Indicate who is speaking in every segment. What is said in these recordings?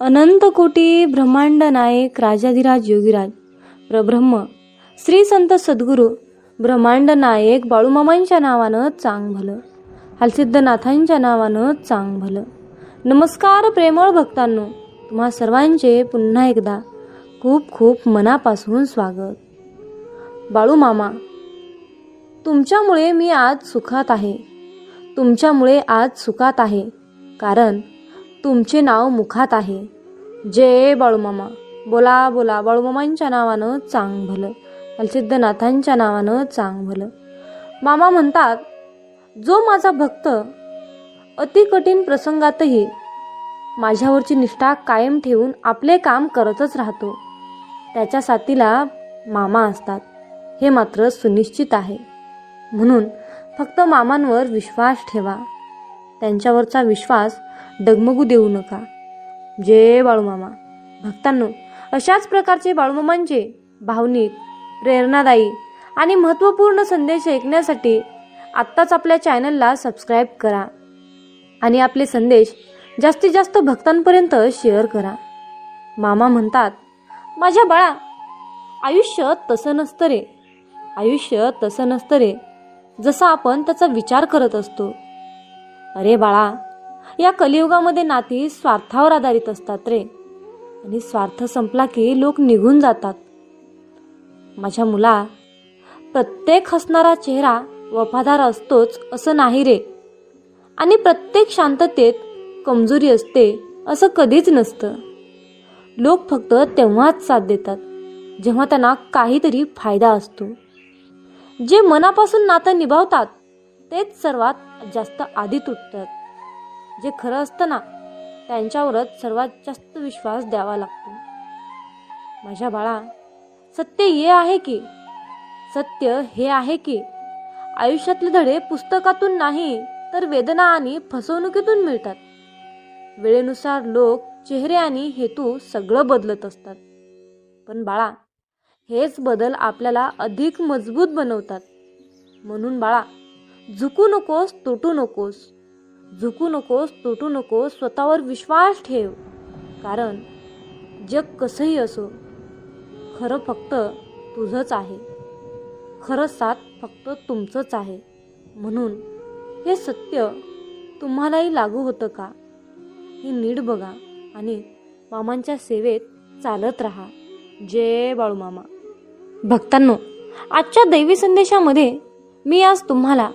Speaker 1: अनंत कोटी ब्रह्मांड नायक राजाधिराज योगीराज प्रब्रह्म श्री संत सद्गुरू ब्रह्मांड नायक बाळूमामांच्या नावानं चांग भलं, हलसिद्धनाथांच्या नावानं चांग भलं. नमस्कार प्रेमळ भक्तांनो, तुम्हा सर्वांचे पुन्हा एकदा खूप खूप मनापासून स्वागत. बाळूमामा, तुमच्यामुळे मी आज सुखात आहे. तुमच्यामुळे आज सुखात आहे, कारण तुमचे नाव मुखात आहे. जय बाळूमामा. बोला बोला बाळूमामांच्या नावानं चांग भलं, हलसिद्धनाथांच्या नावानं चांग भलं. मामा म्हणतात, जो माझा भक्त अति कठीण प्रसंगातही माझ्यावरची निष्ठा कायम ठेवून आपले काम करतच राहतो, त्याच्या साथीला मामा असतात हे मात्र सुनिश्चित आहे. म्हणून फक्त मामांवर विश्वास ठेवा, त्यांच्यावरचा विश्वास डगमगू देऊ नका. जय बाळूमामा. भक्तांनो, अशाच प्रकारचे बाळूमामांचे भावनिक, प्रेरणादायी आणि महत्त्वपूर्ण संदेश ऐकण्यासाठी आत्ताच आपल्या चॅनलला सबस्क्राईब करा आणि आपले संदेश जास्तीत जास्त भक्तांपर्यंत शेअर करा. मामा म्हणतात, माझ्या बाळा, आयुष्य तसं नसतं रे. आयुष्य तसं नसतं रे, जसं आपण त्याचा विचार करत असतो. अरे बाळा, या कलियुगामध्ये नाती स्वार्थावर आधारित असतात रे, आणि स्वार्थ संपला की लोक निघून जातात. माझ्या मुला, प्रत्येक हसणारा चेहरा वफादार असतोच असं नाही रे, आणि प्रत्येक शांततेत कमजोरी असते असं कधीच नसतं. लोक फक्त तेव्हाच साथ देतात जेव्हा त्यांना काहीतरी फायदा असतो. जे मनापासून नातं निभावतात तेच सर्वात जास्त आधी तुटतात. जे खरं असतं ना, त्यांच्यावरच सर्वात जास्त विश्वास द्यावा लागतो. माझ्या बाळा, सत्य हे आहे की आयुष्यातले धडे पुस्तकातून नाही तर वेदना आणि फसवणुकीतून मिळतात. वेळेनुसार लोक, चेहरे आणि हेतू सगळं बदलत असतात, पण बाळा, हेच बदल आपल्याला अधिक मजबूत बनवतात. म्हणून बाळा, झुकू नकोस, तुटू नकोस. झुकू नकोस, तुटू नकोस. स्वतःवर विश्वास ठेव, कारण जग कसंही असो, खरं फक्त तुझंच आहे. खरं साथ फक्त तुमचंच आहे. म्हणून हे सत्य तुम्हालाही लागू होतं का, हे नीट बघा आणि मामांच्या सेवेत चालत राहा. जय बाळूमामा. भक्तांनो, आजच्या दैवी संदेशामध्ये मी आज तुम्हाला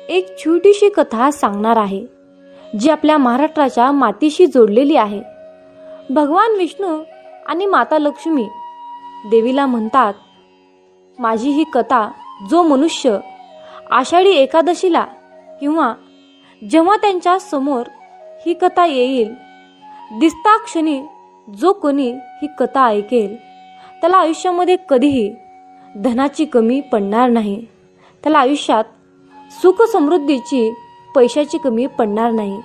Speaker 1: एक छोटीशी कथा सांगणार आहे, जी आपल्या महाराष्ट्राच्या मातीशी जोडलेली आहे. भगवान विष्णू आणि माता लक्ष्मी देवीला म्हणतात, माझी ही कथा जो मनुष्य आषाढी एकादशीला किंवा जेव्हा त्यांच्या समोर ही कथा येईल, दिसता क्षणी जो कोणी ही कथा ऐकेल, त्याला आयुष्यामध्ये कधीही धनाची कमी पडणार नाही. त्याला आयुष्यात सुख समृद्धीची, पैशाची कमी पडणार नाही.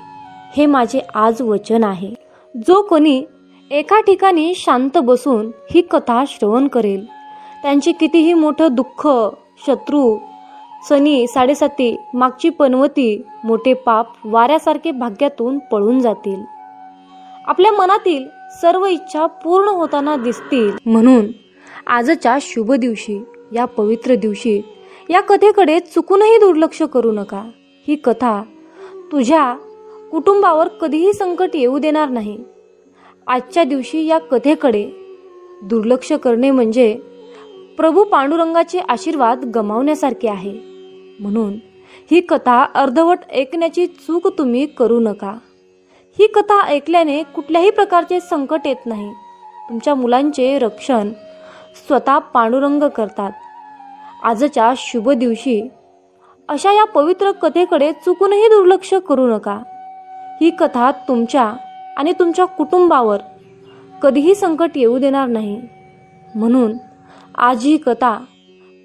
Speaker 1: हे माझे आज वचन आहे. जो कोणी एका ठिकाणी शांत बसून ही कथा श्रवण करेल, त्यांचे कितीही मोठं दुःख, शत्रू, सनी, साडेसाती, मागची पनवती, मोठे पाप वाऱ्यासारखे भाग्यातून पळून जातील. आपल्या मनातील सर्व इच्छा पूर्ण होताना दिसतील. म्हणून आजच्या शुभ दिवशी, या पवित्र दिवशी, या कथेकडे चुकूनही दुर्लक्ष करू नका. ही कथा तुझ्या कुटुंबावर कधीही संकट येऊ देणार नाही. आजच्या दिवशी या कथेकडे दुर्लक्ष करणे म्हणजे प्रभू पांडुरंगाचे आशीर्वाद गमावण्यासारखे आहे. म्हणून ही कथा अर्धवट ऐकण्याची चूक तुम्ही करू नका. ही कथा ऐकल्याने कुठल्याही प्रकारचे संकट येत नाही. तुमच्या मुलांचे रक्षण स्वतः पांडुरंग करतात. आजच्या शुभ दिवशी अशा या पवित्र कथेकडे चुकूनही दुर्लक्ष करू नका. ही कथा तुमच्या आणि तुमच्या कुटुंबावर कधीही संकट येऊ देणार नाही. म्हणून आज ही कथा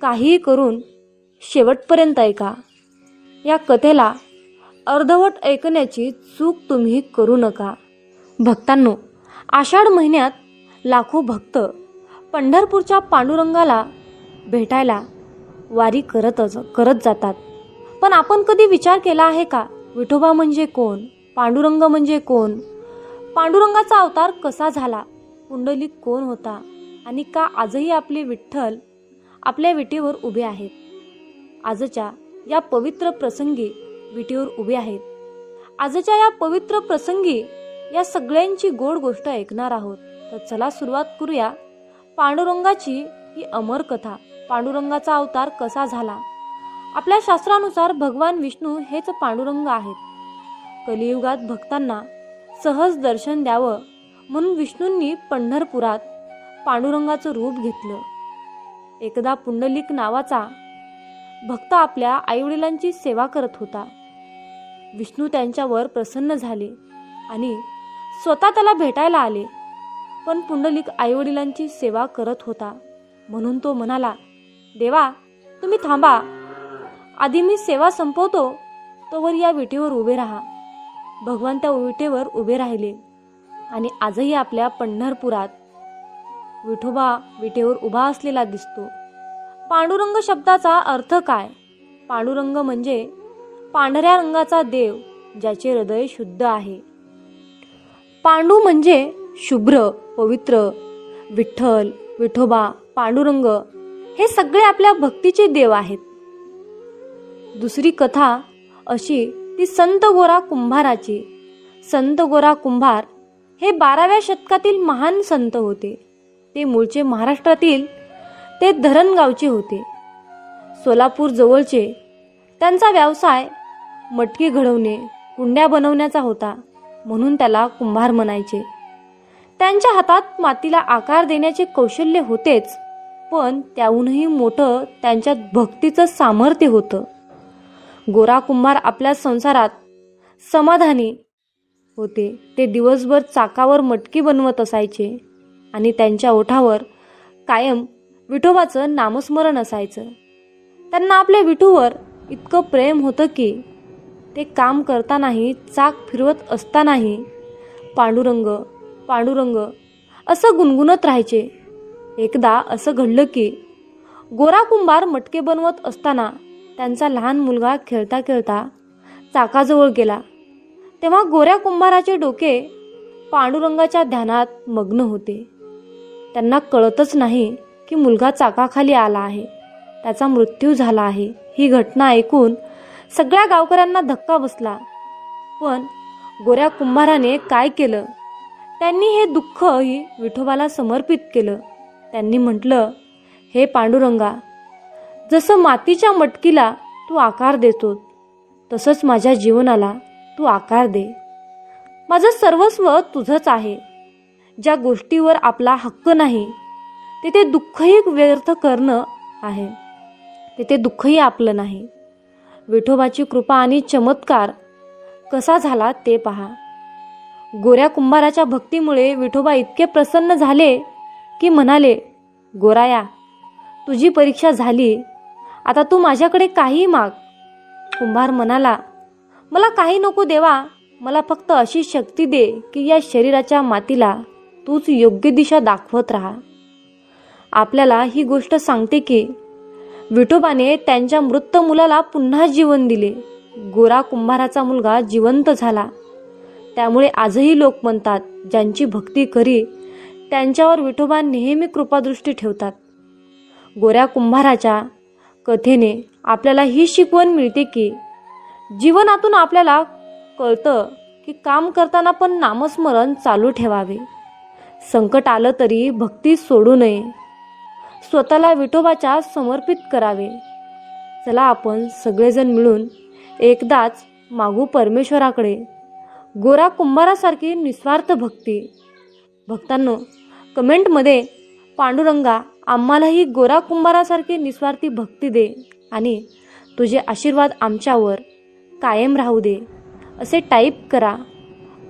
Speaker 1: काहीही करून शेवटपर्यंत ऐका. या कथेला अर्धवट ऐकण्याची चूक तुम्ही करू नका. भक्तांनो, आषाढ महिन्यात लाखो भक्त पंढरपूरच्या पांडुरंगाला भेटायला वारी करत जातात. पण आपण कधी विचार केला आहे का, विठोबा म्हणजे कोण, पांडुरंग म्हणजे कोण? पांडुरंगाचा अवतार कसा झाला, पुंडलिक कोण होता आणि का आजही आपले विठ्ठल आपल्या विटेवर उभे आहेत. आजच्या या पवित्र प्रसंगी विटेवर उभे आहेत. आजच्या या पवित्र प्रसंगी या सगळ्यांची गोड गोष्ट ऐकणार आहोत. तर चला सुरुवात करूया पांडुरंगाची ही अमर कथा. पांडुरंगाचा अवतार कसा झाला. आपल्या शास्त्रानुसार भगवान विष्णू हेच पांडुरंग आहेत. कलियुगात भक्तांना सहज दर्शन द्यावं म्हणून विष्णूंनी पंढरपुरात पांडुरंगाचं रूप घेतलं. एकदा पुंडलिक नावाचा भक्त आपल्या आईवडिलांची सेवा करत होता. विष्णू त्यांच्यावर प्रसन्न झाले आणि स्वतः त्याला भेटायला आले. पण पुंडलिक आईवडिलांची सेवा करत होता म्हणून तो म्हणाला, देवा तुम्ही थांबा, आधी मी सेवा संपवतो, तोवर या विटेवर उभे राहा. भगवान त्या विटेवर उभे राहिले आणि आजही आपल्या पंढरपुरात विठोबा विटेवर उभा असलेला दिसतो. पांडुरंग शब्दाचा अर्थ काय. पांडुरंग म्हणजे पांढऱ्या रंगाचा देव ज्याचे हृदय शुद्ध आहे. पांडू म्हणजे शुभ्र, पवित्र. विठ्ठल, विठोबा, पांडुरंग हे सगळे आपल्या भक्तीचे देव आहेत. दुसरी कथा अशी ती संत गोरा कुंभाराची. संत गोरा कुंभार हे 12व्या शतकातील महान संत होते. ते मूळचे महाराष्ट्रातील ते धरणगावचे होते, सोलापूर जवळचे. त्यांचा व्यवसाय मटकी घडवणे, कुंड्या बनवण्याचा होता म्हणून त्याला कुंभार म्हणायचे. त्यांच्या हातात मातीला आकार देण्याचे कौशल्य होतेच, पण त्याहूनही मोठं त्यांच्यात भक्तीचं सामर्थ्य होतं. गोरा कुंभार आपल्या संसारात समाधानी होते. ते दिवसभर चाकावर मटकी बनवत असायचे आणि त्यांच्या ओठावर कायम विठोबाचं नामस्मरण असायचं. त्यांना आपल्या विठूवर इतकं प्रेम होतं की ते काम करतानाही, चाक फिरवत असतानाही पांडुरंग पांडुरंग असं गुणगुणत राहायचे. एकदा असं घडलं की गोरा कुंभार मटके बनवत असताना त्यांचा लहान मुलगा खेळता खेळता चाकाजवळ गेला. तेव्हा गोऱ्या कुंभाराचे डोके पांडुरंगाच्या ध्यानात मग्न होते. त्यांना कळतच नाही की मुलगा चाकाखाली आला आहे, त्याचा मृत्यू झाला आहे. ही घटना ऐकून सगळ्या गावकऱ्यांना धक्का बसला. पण गोऱ्या कुंभाराने काय केलं, त्यांनी हे दुःखही विठोबाला समर्पित केलं. त्यांनी म्हटलं, हे पांडुरंगा, जसं मातीच्या मटकीला तू आकार देतो तसंच माझ्या जीवनाला तू आकार दे. माझं सर्वस्व तुझंच आहे. ज्या गोष्टीवर आपला हक्क नाही तिथे दुःखही व्यर्थ करणं आहे, तिथे दुःखही आपलं नाही. विठोबाची कृपा आणि चमत्कार कसा झाला ते पहा. गोऱ्या कुंभाराच्या भक्तीमुळे विठोबा इतके प्रसन्न झाले की म्हणाले, गोराया, तुझी परीक्षा झाली, आता तू माझ्याकडे काही माग. कुंभार म्हणाला, मला काही नको देवा, मला फक्त अशी शक्ती दे की या शरीराच्या मातीला तूच योग्य दिशा दाखवत राहा. आपल्याला ही गोष्ट सांगते की विठोबाने त्यांच्या मृत मुलाला पुन्हा जीवन दिले. गोरा कुंभाराचा मुलगा जिवंत झाला. त्यामुळे आजही लोक म्हणतात, ज्यांची भक्ती खरी त्यांच्यावर विठोबा नेहमी कृपादृष्टी ठेवतात. गोऱ्या कुंभाराच्या कथेने आपल्याला ही शिकवण मिळते की जीवनातून आपल्याला कळतं की काम करताना पण नामस्मरण चालू ठेवावे. संकट आलं तरी भक्ती सोडू नये, स्वतःला विठोबाच्या समर्पित करावे. चला आपण सगळेजण मिळून एकदाच मागू परमेश्वराकडे गोरा कुंभारासारखी निस्वार्थ भक्ती. भक्तांनो, कमेंटमध्ये पांडुरंगा आम्हालाही गोरा कुंभारासारखी निस्वार्थी भक्ती दे आणि तुझे आशीर्वाद आमच्यावर कायम राहू दे असे टाईप करा.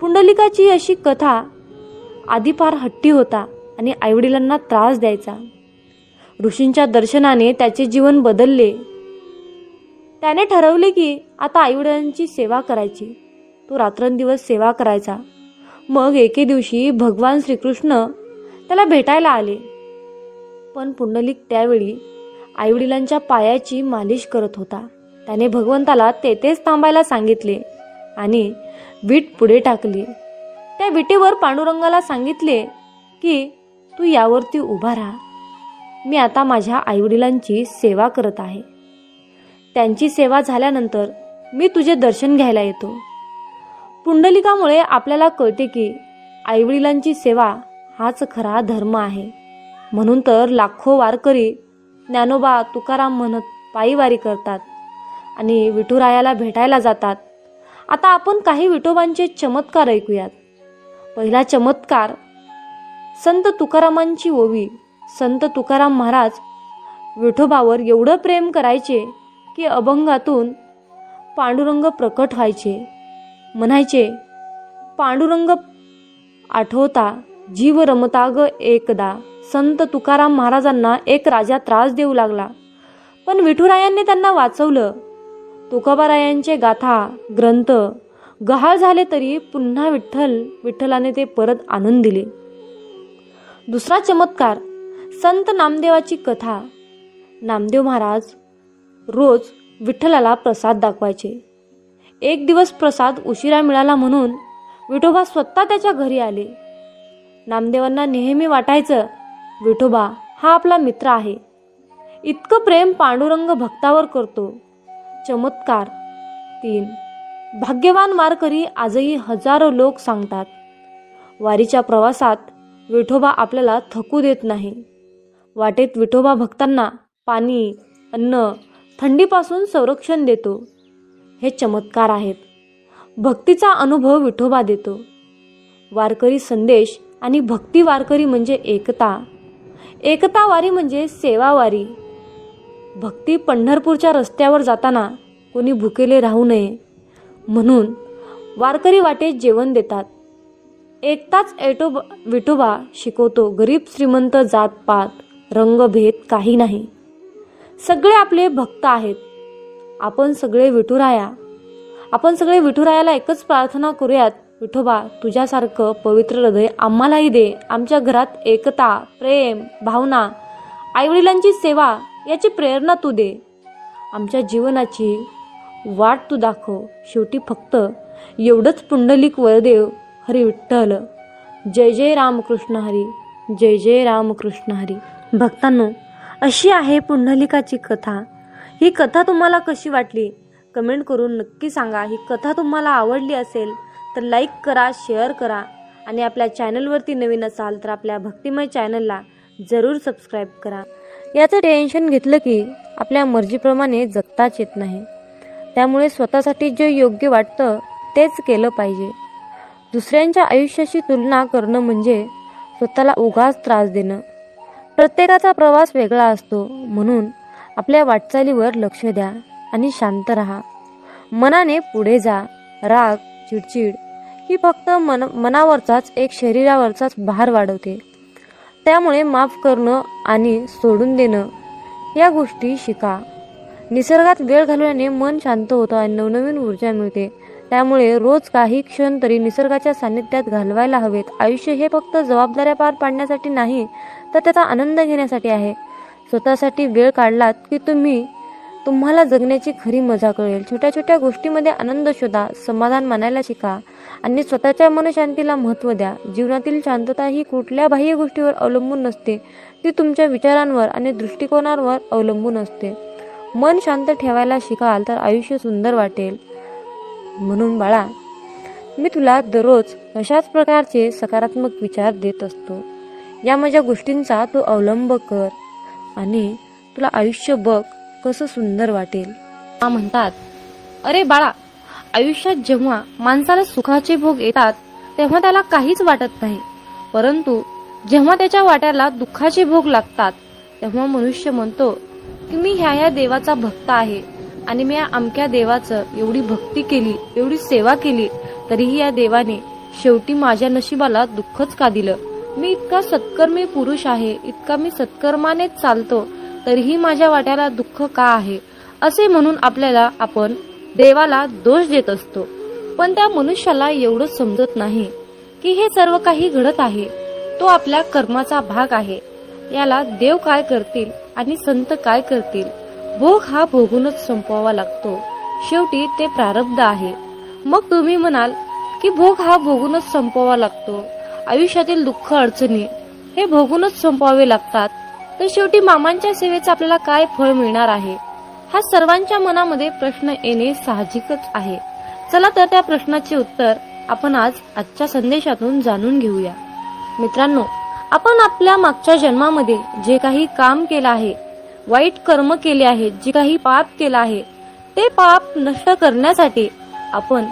Speaker 1: पुंडलिकाची अशी कथा आधी फार हट्टी होता आणि आईवडिलांना त्रास द्यायचा. ऋषींच्या दर्शनाने त्याचे जीवन बदलले. त्याने ठरवले की आता आईवडिलांची सेवा करायची. तो रात्रंदिवस सेवा करायचा. मग एके दिवशी भगवान श्रीकृष्ण त्याला भेटायला आले. पण पुंडलिक त्यावेळी आईवडिलांच्या पायाची मालिश करत होता. त्याने भगवंताला तेथेच थांबायला सांगितले आणि वीट पुढे टाकली. त्या विटेवर पांडुरंगाला सांगितले की तू यावरती उभा राहा, मी आता माझ्या आईवडिलांची सेवा करत आहे. त्यांची सेवा झाल्यानंतर मी तुझे दर्शन घ्यायला येतो. पुंडलिकामुळे आपल्याला कळते की आईवडिलांची सेवा हाच खरा धर्म आहे. म्हणून तर लाखो वारकरी ज्ञानोबा तुकाराम म्हणत पायी वारी करतात आणि विठुरायाला भेटायला जातात. आता आपण काही विठोबांचे चमत्कार ऐकूयात. पहिला चमत्कार, संत तुकारामांची ओवी. संत तुकाराम महाराज विठोबावर एवढं प्रेम करायचे की अभंगातून पांडुरंग प्रकट व्हायचे. म्हणायचे, पांडुरंग आठवता जीव रमता ग एकदा. संत तुकाराम महाराजांना एक राजा त्रास देऊ लागला, पण विठुरायांनी त्यांना वाचवलं. तुकोबारायांचे गाथा ग्रंथ गहाळ झाले तरी पुन्हा विठ्ठलाने ते परत आणून दिले. दुसरा चमत्कार, संत नामदेवाची कथा. नामदेव महाराज रोज विठ्ठलाला प्रसाद दाखवायचे. एक दिवस प्रसाद उशिरा मिळाला म्हणून विठोबा स्वतः त्याच्या घरी आले. नामदेवांना नेहमी वाटायचं विठोबा हा आपला मित्र आहे. इतकं प्रेम पांडुरंग भक्तावर करतो. चमत्कार 3, भाग्यवान वारकरी आजही हजारो लोक सांगतात, वारीच्या प्रवासात विठोबा आपल्याला थकू देत नाही. वाटेत विठोबा भक्तांना पाणी, अन्न, थंडीपासून संरक्षण देतो. हे चमत्कार आहेत. भक्तीचा अनुभव विठोबा देतो. वारकरी संदेश आणि भक्ती वारकरी म्हणजे एकता. एकता वारी म्हणजे सेवा वारी. भक्ती पंढरपूरच्या रस्त्यावर जाताना कोणी भुकेले राहू नये म्हणून वारकरी वाटेत जेवण देतात. एकताच विठोबा शिकवतो. गरीब श्रीमंत जातपात रंगभेद काही नाही. सगळे आपले भक्त आहेत. आपण सगळे विठुरायाला एकच प्रार्थना करूयात, विठोबा तुझ्यासारखं पवित्र हृदय आम्हालाही दे. आमच्या घरात एकता, प्रेम, भावना, आईवडिलांची सेवा याची प्रेरणा तू दे. आमच्या जीवनाची वाट तू दाखव. शेवटी फक्त एवढंच पुंडलिक वरदेव हरी विठ्ठल. जय जय रामकृष्ण हरी, जय जय रामकृष्ण हरी. भक्तांनो, अशी आहे पुंडलिकाची कथा. ही कथा तुम्हाला कशी वाटली कमेंट करून नक्की सांगा. ही कथा तुम्हाला आवडली असेल तर लाईक करा, शेअर करा आणि आपल्या चॅनलवरती नवीन असाल तर आपल्या भक्तिमय चॅनलला जरूर सबस्क्राईब करा. याचं टेन्शन घेतलं की आपल्या मर्जीप्रमाणे जगताच येत नाही. त्यामुळे स्वतःसाठी जे योग्य वाटतं तेच केलं पाहिजे. दुसऱ्यांच्या आयुष्याशी तुलना करणं म्हणजे स्वतःला उगाच त्रास देणं. प्रत्येकाचा प्रवास वेगळा असतो. म्हणून आपल्या वाटचालीवर लक्ष द्या आणि शांत राहा. मनाने पुढे जा. राग, चिडचिड ही फक्त मनावरचाच एक शरीरावरचाच भार वाढवते. त्यामुळे माफ करणं आणि सोडून देणं या गोष्टी शिका. निसर्गात वेळ घालवल्याने मन शांत होतं आणि नवनवीन ऊर्जा मिळते. त्यामुळे रोज काही क्षण तरी निसर्गाच्या सानिध्यात घालवायला हवेत. आयुष्य हे फक्त जबाबदाऱ्या पार पाडण्यासाठी नाही तर त्याचा आनंद घेण्यासाठी आहे. स्वतःसाठी वेळ काढलात की तुम्हाला जगण्याची खरी मजा कळेल. छोट्या छोट्या गोष्टीमध्ये आनंद शोधा. समाधान मानायला शिका आणि स्वतःच्या मनशांतीला महत्त्व द्या. जीवनातील शांतता ही कुठल्या बाह्य गोष्टीवर अवलंबून नसते, ती तुमच्या विचारांवर आणि दृष्टिकोनावर अवलंबून असते. मन शांत ठेवायला शिकाल तर आयुष्य सुंदर वाटेल. म्हणून बाळा, मी तुला दररोज अशाच प्रकारचे सकारात्मक विचार देत असतो. या माझ्या गोष्टींचा तू अवलंब कर आणि तुला आयुष्य बघ कसं सुंदर वाटेल. म्हणतात, अरे बाळा, आयुष्यात जेव्हा माणसाला सुखाचे भोग येतात तेव्हा त्याला काहीच वाटत नाही, परंतु जेव्हा त्याच्या वाट्याला दुःखाचे भोग लागतात तेव्हा मनुष्य म्हणतो की मी ह्या देवाचा भक्त आहे आणि मी या अमक्या देवाचं एवढी भक्ती केली, एवढी सेवा केली, तरीही या देवाने शेवटी माझ्या नशिबाला दुःखच का दिलं. मी इतका सत्कर्मी पुरुष आहे, इतका मी सत्कर्मानेच चालतो, तरीही माझ्या वाट्याला दुःख का आहे, असे म्हणून आपण देवाला दोष देत असतो. पण त्या मनुष्याला एवढं समजत नाही की हे सर्व काही घडत आहे तो आपल्या कर्माचा भाग आहे. याला देव काय करतील आणि संत काय करतील, भोग हा भोगूनच संपवावा लागतो. शेवटी ते प्रारब्ध आहे. मग तुम्ही म्हणाल की भोग हा भोगूनच संपवावा लागतो, आयुष्यातील दुःख अडचणी हे भोगूनच संपवावे लागतात, तर शेवटी मामांच्या सेवेचं आपल्याला काय फळ मिळणार आहे, हा सर्वांच्या मनामध्ये प्रश्न येणे साहजिकच आहे. चला तर त्या प्रश्नाचे उत्तर आपण आजच्या संदेशातून जाणून घेऊया. मित्रांनो, आपण आपल्या मागच्या जन्मामध्ये जे काही काम केलं आहे, वाईट कर्म केले आहे, जे काही पाप केलं आहे, ते पाप नष्ट करण्यासाठी आपण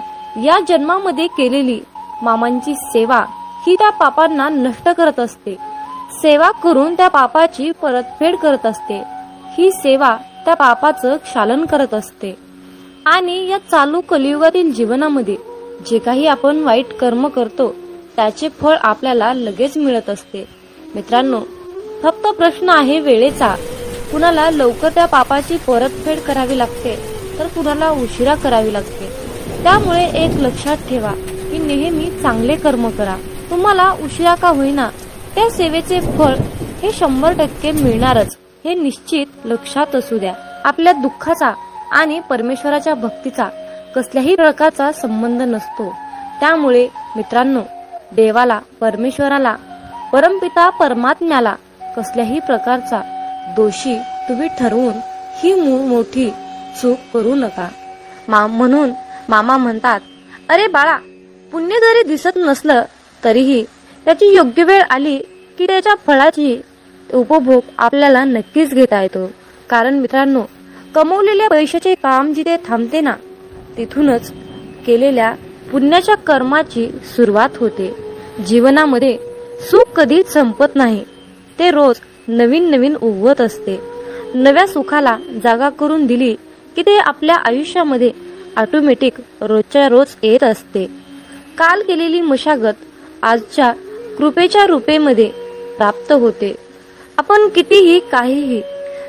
Speaker 1: या जन्मामध्ये केलेली मामांची सेवा ही त्या पापांना नष्ट करत असते. सेवा करून त्या पापाची परतफेड करत असते. ही सेवा त्या पापाचं क्षालन करत असते. आणि या चालू कलियुगातील जीवनामध्ये जे काही आपण वाईट कर्म करतो त्याचे फळ आपल्याला लगेच मिळत असते. मित्रांनो, फक्त प्रश्न आहे वेळेचा. कुणाला लवकर त्या पापाची परतफेड करावी लागते, तर कुणाला उशिरा करावी लागते. त्यामुळे एक लक्षात ठेवा की नेहमी चांगले कर्म करा. तुम्हाला उशिरा का होईना त्या सेवेचे फळ हे 100% मिळणारच, हे निश्चित लक्षात असू द्या. आपल्या दुःखाचा आणि परमेश्वराच्या भक्तीचा कसल्याही प्रकारचा संबंध नसतो. त्यामुळे मित्रांनो, देवाला, परमेश्वराला, परमपिता परमात्म्याला कसल्याही प्रकारचा दोषी तुम्ही ठरवून ही मोठी चूक करू नका. म्हणून मामा म्हणतात, अरे बाळा, पुण्य जरी दिसत नसलं तरीही त्याची योग्य वेळ आली की त्याच्या फळाची उपभोग आपल्याला नक्कीच घेता येतो. कारण मित्रांनो, कमवलेल्या पैशाचे काम जिथे थांबते ना, तिथूनच केलेल्या पुण्याच्या कर्माची सुरुवात होते. जीवनामध्ये सुख कधीच संपत नाही, ते रोज नवीन नवीन उगवत असते. नव्या सुखाला जागा करून दिली की ते आपल्या आयुष्यामध्ये ऑटोमॅटिक रोजच्या रोज येत असते. काल केलेली मशागत आजच्या कृपेच्या रूपेमध्ये प्राप्त होते. आपण कितीही काहीही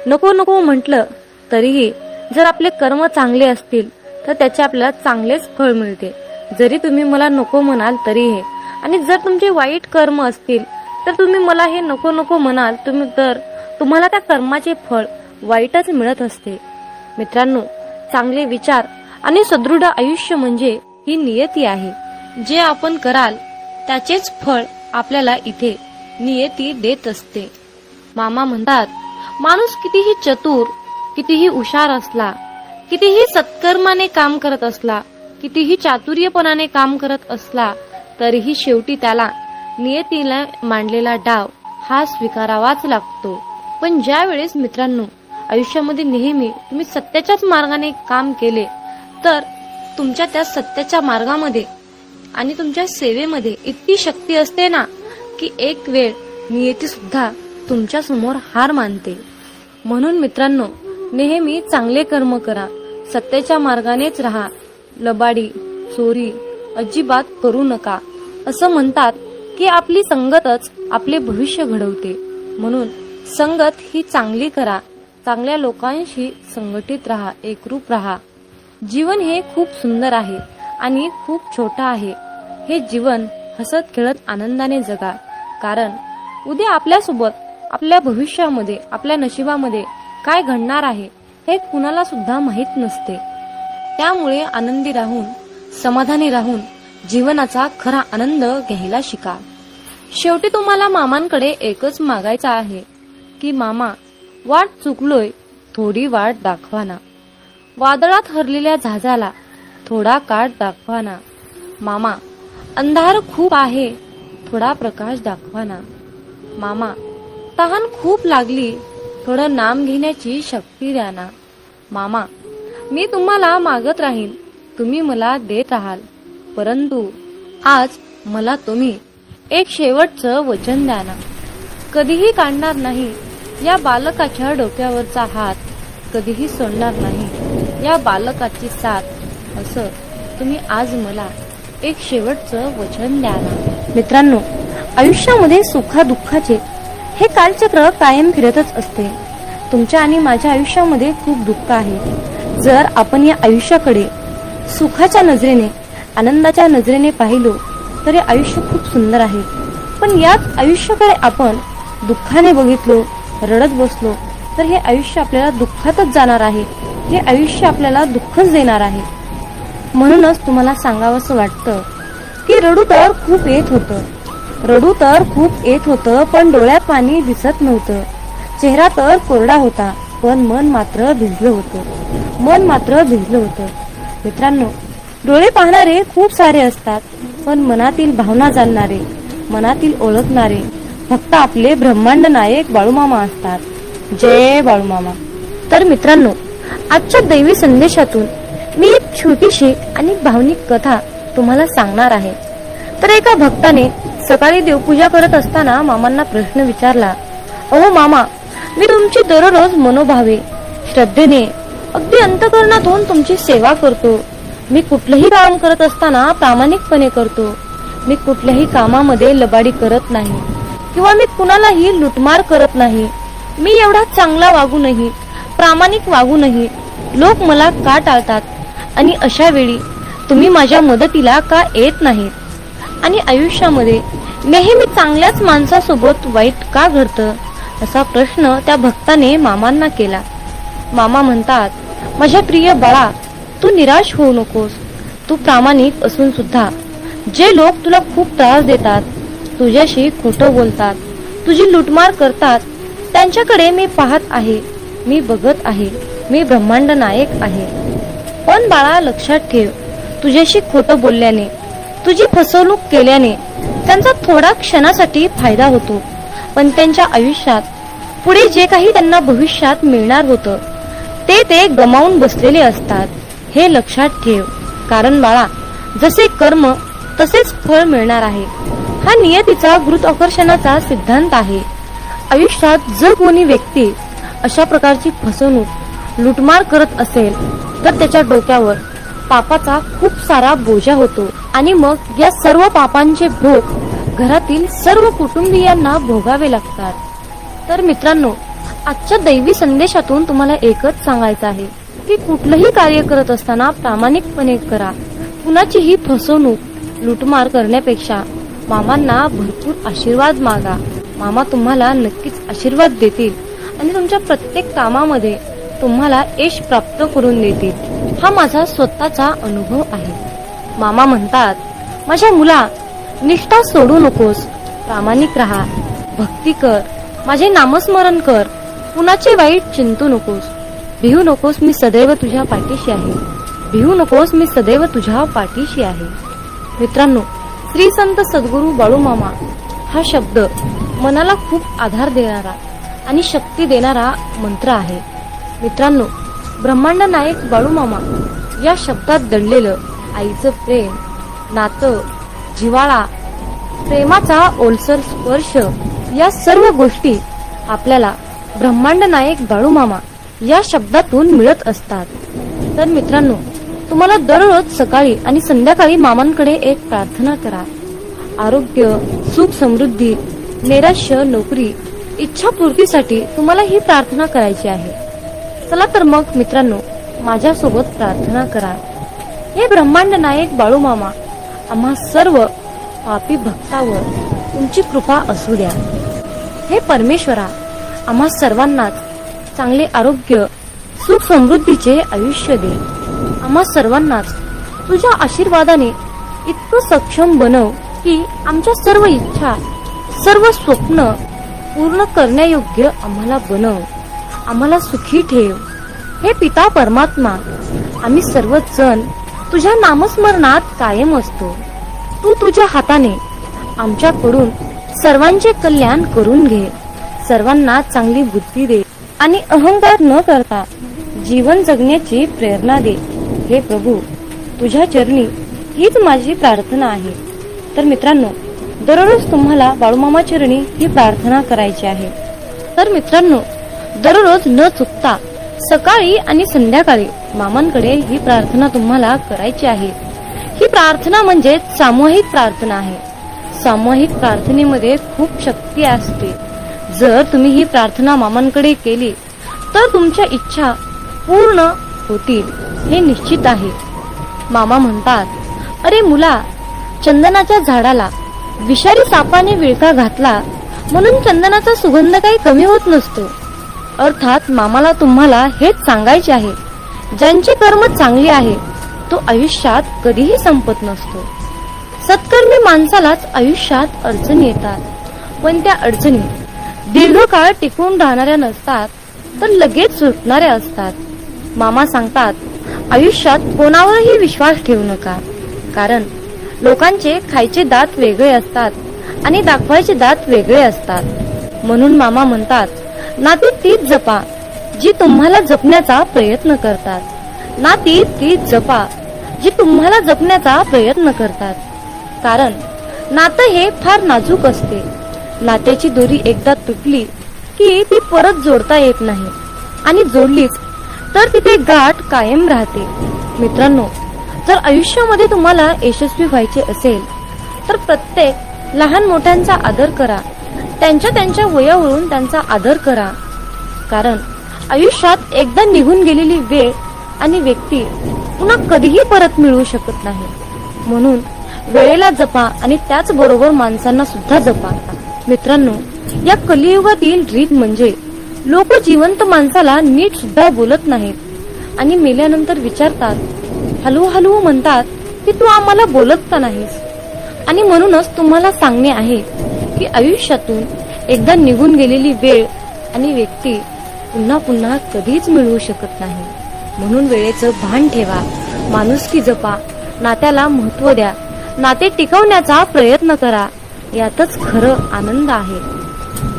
Speaker 1: नको नको म्हटलं तरीही जर आपले कर्म चांगले असतील तर त्याचे आपल्याला चांगलेच फळ मिळते. जरी तुम्ही मला नको म्हणाल तरीही, आणि जर तुमचे वाईट कर्म असतील तर तुम्ही मला हे नको नको म्हणाल तर तुम्हाला त्या कर्माचे फळ वाईटच मिळत असते. मित्रांनो, चांगले विचार आणि सदृढ आयुष्य म्हणजे ही नियती आहे. जे आपण कराल त्याचेच फळ आपल्याला इथे नियती देत असते. मामा म्हणतात, माणूस कितीही चतुर, कितीही हुशार असला, कितीही सत्कर्माने काम करत असला, कितीही चातुर्यपणाने काम करत असला, तरीही शेवटी त्याला नियतीला मांडलेला डाव हा स्वीकारावाच लागतो. पण ज्या वेळेस मित्रांनो आयुष्यामध्ये नेहमी तुम्ही सत्याच्याच मार्गाने काम केले, तर तुमच्या त्या सत्याच्या मार्गामध्ये आणि तुमच्या सेवेमध्ये इतकी शक्ती असते ना की एक वेळ नियती सुद्धा तुमच्या समोर हार मानते. म्हणून मित्रांनो, नेहमी चांगले कर्म करा, सत्याच्या मार्गानेच राहा, लबाडी चोरी अजिबात करू नका. असं म्हणतात की आपली संगतच आपले भविष्य घडवते. म्हणून संगत ही चांगली करा, चांगल्या लोकांशी संघटित राहा, एकरूप राहा. जीवन हे खूप सुंदर आहे आणि खूप छोटा आहे. हे जीवन हसत खेळत आनंदाने जगा, कारण उद्या आपल्यासोबत, आपल्या भविष्यामध्ये, आपल्या नशिबामध्ये काय घडणार आहे हे कुणाला सुद्धा माहित नसते. त्यामुळे आनंदी राहून, समाधानी राहून जीवनाचा खरा आनंद घ्यायला शिका. शेवटी तुम्हाला मामांकडे एकच मागायचं आहे की मामा, वाट चुकलोय, थोडी वाट दाखवाना. वादळात हरलेल्या जहाजाला थोडा काठ दाखवाना. मामा, अंधार खूप आहे, थोडा प्रकाश दाखवाना. मामा, तहान खूप लागली, थोडं नाम घेण्याची शक्ती द्या ना. मामा, मी तुम्हाला मागत राहीन, तुम्ही मला देत राहाल, परंतु आज मला तुम्ही एक शेवटचं वचन द्या ना. कधीही काढणार नाही या बालकाच्या डोक्यावरचा हात, कधीही सोडणार नाही या बालकाची साथ, असं तुम्ही आज मला एक शेवटचं वचन द्या ना. मित्रांनो, आयुष्यामध्ये सुखादुःखाचे हे कालचक्र कायम फिरतच असते. तुमच्या आणि माझ्या आयुष्यामध्ये खूप दुःख आहे. जर आपण या आयुष्याकडे सुखाच्या नजरेने, आनंदाच्या नजरेने पाहिलो तर हे आयुष्य खूप सुंदर आहे. पण याच आयुष्याकडे आपण दुःखाने बघितलो, रडत बसलो, तर हे आयुष्य आपल्याला दुःखातच जाणार आहे. हे आयुष्य आपल्याला दुःखच देणार आहे. म्हणूनच तुम्हाला सांगावंसं वाटतं की रडू तर खूप येत होतं पण डोळ्यात पाणी दिसत नव्हतं. चेहरा तर कोरडा होता पण मन मात्र भिजलं होतं. मित्रांनो, डोळे पाहणारे खूप सारे असतात पण मनातील भावना जाणणारे, मनातील ओळखणारे फक्त आपले ब्रह्मांड नायक बाळूमामा असतात. जय बाळूमामा. तर मित्रांनो, आजच्या दैवी संदेशातून मी एक छोटीशी आणि भावनिक कथा तुम्हाला सांगणार आहे. तर एका भक्ताने सकाळी देवपूजा करत असताना मामांना प्रश्न विचारला, अहो मामा, मी तुमची दररोज मनोभावे श्रद्धेने अगदी अंतःकरणातून तुमची सेवा करतो. मी कुठलंही काम करत असताना प्रामाणिकपणे करतो. मी कुठल्याही कामामध्ये लबाडी करत नाही किंवा मी कुणालाही लुटमार करत नाही. मी एवढा चांगला वागूनही, प्रामाणिक वागूनही लोक मला का टाळतात आणि अशा वेळी तुम्ही माझ्या मदतीला का येत नाहीत? आणि आयुष्यामध्ये नेहमी चांगल्याच माणसासोबत वाईट का घडतं? असा प्रश्न त्या भक्ताने मामांना केला. मामा म्हणतात, माझ्या प्रिय बाळा, तू निराश होऊ नकोस. तू प्रामाणिक असून सुद्धा जे लोक तुला खूप त्रास देतात, तुझ्याशी खोटं बोलतात, तुझी लुटमार करतात, त्यांच्याकडे मी पाहत आहे, मी बघत आहे. मी ब्रह्मांड नायक आहे. पण बाळा, लक्षात ठेव, तुझ्याशी खोटं बोलल्याने, तुझी फसवणूक केल्याने त्यांचा थोडा क्षणासाठी फायदा होतो, पण त्यांच्या आयुष्यात पुढे जे काही त्यांना भविष्यात मिळणार होतं ते गमावून बसलेले असतात. हे लक्षात ठेव. कारण बाळा, जसे कर्म तसेच फळ मिळणार आहे. हा नियतीचा गुरुत्वाकर्षणाचा सिद्धांत आहे. आयुष्यात जर कोणी व्यक्ती अशा प्रकारची फसवणूक, लुटमार करत असेल तर त्याच्या डोक्यावर पापाचा खूप सारा बोजा होतो आणि मग या सर्व पापांचे भोग घरातील सर्व कुटुंबीयांना भोगावे लागतात. तर मित्रांनो, आजच्या दैवी संदेशातून तुम्हाला एकच सांगायचं आहे की कुठलंही कार्य करत असताना प्रामाणिकपणे करा. कुणाचीही फसवणूक, लुटमार करण्यापेक्षा मामांना भरपूर आशीर्वाद मागा. मामा तुम्हाला नक्कीच आशीर्वाद देतील आणि तुमच्या प्रत्येक कामामध्ये तुम्हाला यश प्राप्त करून देतील. हा माझा स्वतःचा अनुभव आहे. मामा म्हणतात, माझ्या मुला, निष्ठा सोडू नकोस, प्रामाणिक राहा, भक्ती कर, माझे नामस्मरण कर, कुणाचे वाईट चिंतू नकोस. भिवू नकोस, मी सदैव तुझ्या पाठीशी आहे. भिवू नकोस, मी सदैव तुझ्या पाठीशी आहे. मित्रांनो, श्री संत सद्गुरू बाळूमामा हा शब्द मनाला खूप आधार देणारा आणि शक्ती देणारा मंत्र आहे. मित्रांनो, ब्रह्मांड नायक बाळूमामा या शब्दात दडलेलं आईचं प्रेम, नातं, जिव्हाळा, प्रेमाचा ओलसर स्पर्श या सर्व गोष्टी आपल्याला ब्रह्मांड नायक बाळूमामा या शब्दातून मिळत असतात. तर मित्रांनो, तुम्हाला दररोज सकाळी आणि संध्याकाळी मामांकडे एक प्रार्थना करा. आरोग्य, सुख, समृद्धी, नैराश्य, नोकरी, इच्छापूर्तीसाठी तुम्हाला ही प्रार्थना करायची आहे. चला तर मग मित्रांनो, माझ्यासोबत प्रार्थना करा. हे ब्रह्मांड नायक बाळूमामा, आम्हा सर्व पापी भक्तावर तुमची कृपा असू द्या. हे परमेश्वरा, आम्हा सर्वांनाच चांगले आरोग्य, सुख, समृद्धीचे आयुष्य दे. आम्हा सर्वांनाच तुझ्या आशीर्वादाने इतकं सक्षम बनव की आमच्या सर्व इच्छा, सर्व स्वप्न पूर्ण करण्यायोग्य आम्हाला बनव. आम्हाला सुखी ठेव. हे पिता परमात्मा, आम्ही सर्वजण तुझ्या नामस्मरणात कायम असतो. तू तुझ्या हाताने आमच्याकडून सर्वांचे कल्याण करून घे. सर्वांना चांगली बुद्धी दे आणि अहंकार न करता जीवन जगण्याची प्रेरणा दे. हे प्रभू, तुझ्या चरणी हीच माझी प्रार्थना आहे. तर मित्रांनो, दररोज तुम्हाला बाळूमामा चरणी ही प्रार्थना करायची आहे. तर मित्रांनो, दररोज न चुकता सकाळी आणि संध्याकाळी मामांकडे ही प्रार्थना तुम्हाला करायची आहे. ही प्रार्थना म्हणजे सामूहिक प्रार्थना आहे. सामूहिक प्रार्थनेमध्ये खूप शक्ती असते. जर तुम्ही ही प्रार्थना मामांकडे केली तर तुमच्या इच्छा पूर्ण होतील, हे निश्चित आहे. मामा म्हणतात, अरे मुला, चंदनाच्या झाडाला विषारी सापाने विळखा घातला म्हणून चंदनाचा सुगंध काही कमी होत नसतो. अर्थात मामाला तुम्हाला हेच सांगायचे आहे, ज्यांची कर्म चांगली आहे तो आयुष्यात कधीही संपत नसतो. सत्कर्मी माणसालाच आयुष्यात अडचणी येतात, पण त्या अडचणी दीर्घकाळ टिकून राहणाऱ्या नसतात, तर लगेच सुटणाऱ्या असतात. मामा सांगतात, आयुष्यात कोणावरही विश्वास ठेवू नका, कारण लोकांचे खायचे दात वेगळे असतात आणि दाखवायचे दात वेगळे असतात. म्हणून मामा म्हणतात, नाती तीच जपा जी तुम्हाला जपण्याचा प्रयत्न करतात. नाती तीच जपा जी तुम्हाला जपण्याचा प्रयत्न करतात. कारण नातं हे फार नाजूक असते. नात्याची दोरी एकदा तुटली की ती परत जोडता येत नाही, आणि जोडलीच तर तिथे गाठ कायम राहते. मित्रांनो, जर आयुष्यामध्ये तुम्हाला यशस्वी व्हायचे असेल तर प्रत्येक लहान मोठ्यांचा आदर करा. त्यांच्या वयावरून त्यांचा आदर करा. कारण आयुष्यात एकदा निघून गेलेली वेळ आणि व्यक्ती पुन्हा कधीही परत मिळू शकत नाही. म्हणून वेळेला जपा आणि त्याचबरोबर माणसांना सुद्धा जपा. मित्रांनो, या कलियुगातील रीत म्हणजे लोक जिवंत माणसाला नीट सुद्धा बोलत नाहीत आणि मेल्यानंतर विचारतात, हलू हलू म्हणतात की तू आम्हाला बोलत का नाहीस. आणि म्हणूनच तुम्हाला सांगणे आहे की आयुष्यातून एकदा निघून गेलेली वेळ आणि व्यक्ती पुन्हा पुन्हा कधीच मिळवू शकत नाही. म्हणून वेळेचं भान ठेवा, माणुसकी जपा, नात्याला महत्त्व द्या, नाते टिकवण्याचा प्रयत्न करा. यातच खरं आनंद आहे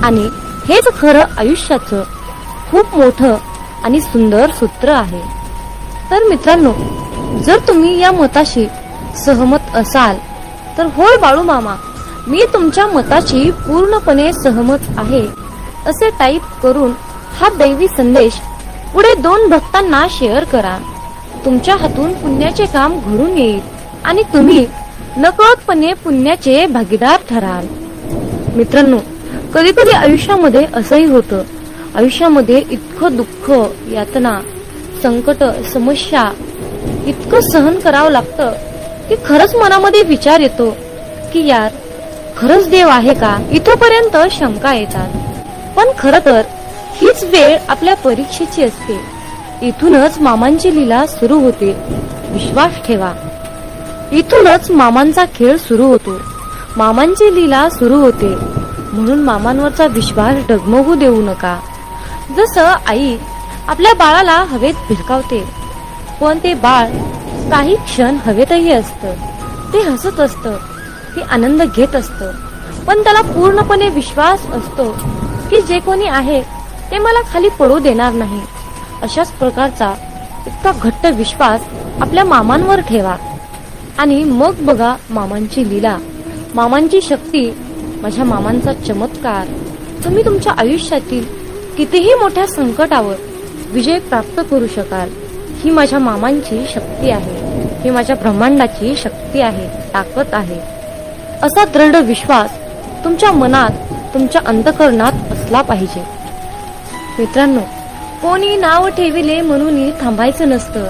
Speaker 1: आणि हेच खरं आयुष्याचं खूप मोठं आणि सुंदर सूत्र आहे. तर मित्रांनो, जर तुम्ही या मताशी सहमत असाल तर होय बाळू मामा, मी तुमच्या मताशी पूर्णपणे सहमत आहे असे टाईप करून हा दैवी संदेश पुढे 2 भक्तांना शेअर करा. तुमच्या हातून पुण्याचे काम घडून येईल आणि तुम्ही नकळतपणे पुण्याचे भागीदार ठराल. मित्रांनो, कधी कधी आयुष्यामध्ये असंही होतं. आयुष्यामध्ये इतकं दुःख, यातना, संकट, समस्या इतकं सहन करावं लागतं की खरंच मनामध्ये विचार येतो की यार, खरंच देव आहे का, इथपर्यंत शंका येतात. पण खरं तर हीच वेळ आपल्या परीक्षेची असते. इथूनच मामांची लीला सुरू होते. विश्वास ठेवा. इथूनच मामांचा खेळ सुरू होतो. मामांची लीला सुरू होते. म्हणून मामांवरचा विश्वास डगमगू देऊ नका. जसं आई आपल्या बाळाला हवेत भिरकावते, पण ते बाळ काही क्षण हवेतही असतं. ते हसत असतं, ते आनंद घेत असतं, पण त्याला पूर्णपणे विश्वास असतो की जे कोणी आहे ते मला खाली पडू देणार नाही. अशाच प्रकारचा इतका घट्ट विश्वास आपल्या मामांवर ठेवा आणि मग बघा मामांची लीला, मामांची शक्ती, माझ्या मामांचा चमत्कार. तुम्ही तुमच्या आयुष्यातील कितीही मोठ्या संकटावर विजय प्राप्त करू शकाल. ही माझ्या मामांची शक्ती आहे, ही माझ्या ब्रह्मांडाची शक्ती आहे, ताकद आहे. असा दृढ विश्वास तुमच्या मनात, तुमच्या अंतःकरणात असला पाहिजे. मित्रांनो, कोणी नाव ठेविले म्हणून थांबायचं नसतं.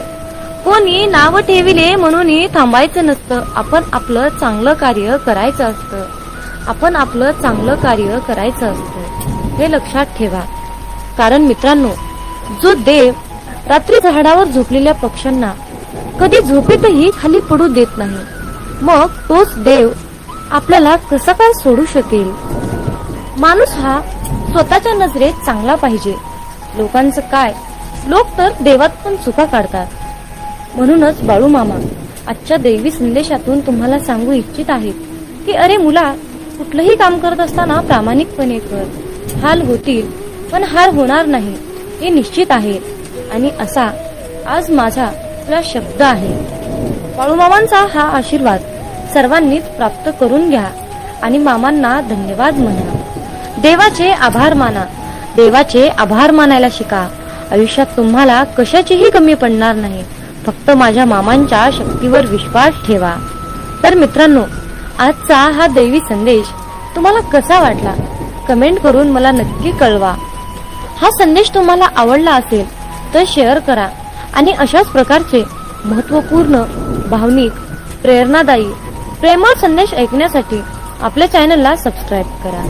Speaker 1: कोणी नाव ठेविले म्हणून थांबायचं नसतं. आपण आपलं चांगलं कार्य करायचं असतं. आपण आपलं चांगलं कार्य करायचं असतं. हे लक्षात ठेवा. कारण मित्रांनो, जो देव रात्री झाडावर झोपलेल्या पक्ष्यांना कधी झोपेतही खाली पडू देत नाही, मग तोच देव आपल्याला कसं काय सोडू शकेल. माणूस हा स्वतःच्या नजरेत चांगला पाहिजे. लोकांचं काय, लोक तर देवात पण चुका काढतात. म्हणूनच बाळू मामा आजच्या दैवी संदेशातून तुम्हाला सांगू इच्छित आहेत की अरे मुला, कुठलंही काम करत असताना प्रामाणिकपणे कर. हाल होतील पण हार होणार नाही हे निश्चित आहे. आणि असा आज माझा तुला शब्द आहे. बाळू मामांचा हा आशीर्वाद सर्वांनीच प्राप्त करून घ्या आणि मामांना धन्यवाद म्हणा. देवाचे आभार माना. देवाचे आभार मानायला शिका. आयुष्यात तुम्हाला कशाचीही कमी पडणार नाही. फक्त माझ्या मामांच्या शक्तीवर विश्वास ठेवा. तर मित्रांनो, आजचा हा दैवी संदेश तुम्हाला कसा वाटला कमेंट करून मला नक्की कळवा. हा संदेश तुम्हाला आवडला असेल तर शेअर करा आणि अशाच प्रकारचे महत्त्वपूर्ण, भावनिक, प्रेरणादायी, प्रेमळ संदेश ऐकण्यासाठी आपल्या चॅनलला सबस्क्राईब करा.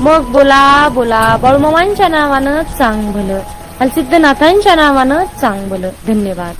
Speaker 1: मग बोला बोला बाळूमामांच्या नावानं चांग भलं, हलसिद्धनाथांच्या नावानं चांग भलं. धन्यवाद.